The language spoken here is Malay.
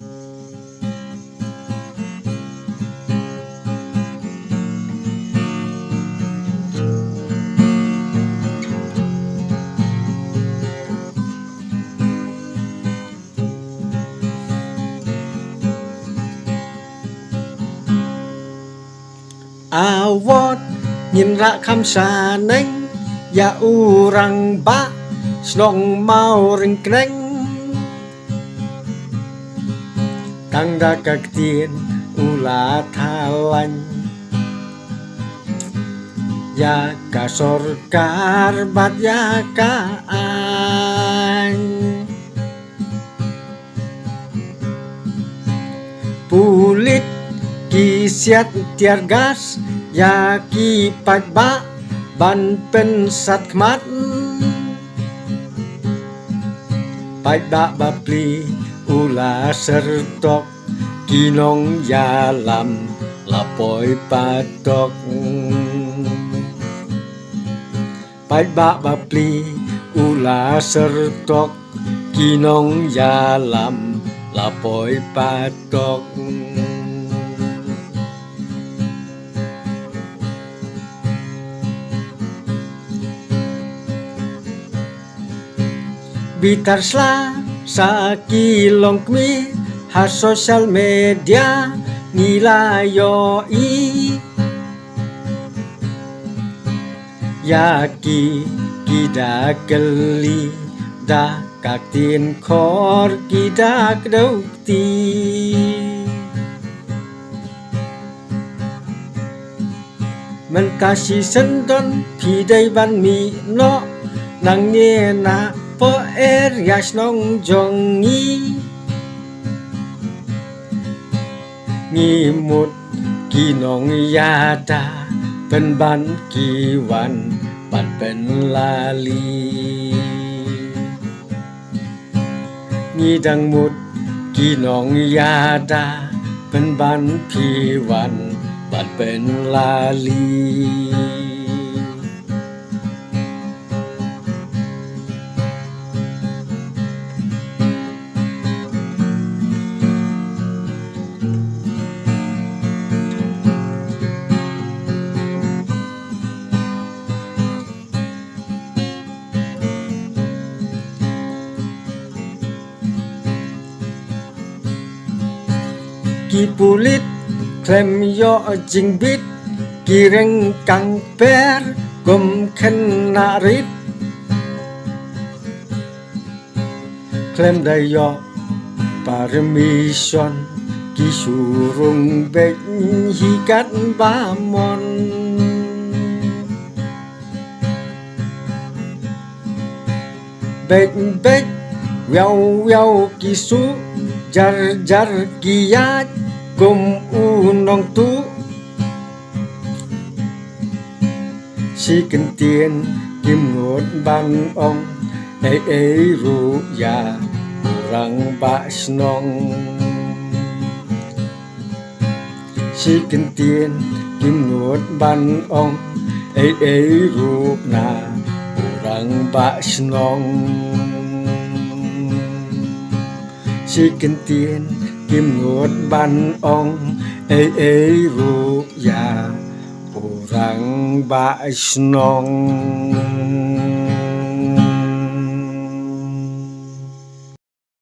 Awat nyinrak kamsa neng ya urang ba snong mau ringkreng kang dakaktien ulat halan ya kasor karbat ya kaan pulit kisiat tiar gas ya ki pat ba ban pen sat khmat pat ba bapli ula sertok kinong yalam lapoi patok pat ba bapli ula sertok kinong yalam lapoi patok bitar sla sa kilong kmi ha social media nilayo i yaki kida keli da kaktin khor kida kdauti mentasi sendon pidai ban mi no nang nie na po yasnong jongi ngimut kinong yada penban kiwan ban pen lali ngidang mut kinong yada penban kiwan ban pen lali ki pulit klem yo jingbit kireng kang per gom khen narit klem dayo permission ki surung bek hikat bamon bek bek wiao wiao kisu jar jar kiat gom unong tu si kentien kim ngot ban ong ru ya orang ba snong si kentien kim ngot ban ong ru na orang ba snong si kentien kim ngot ban ong ru ya orang ba snong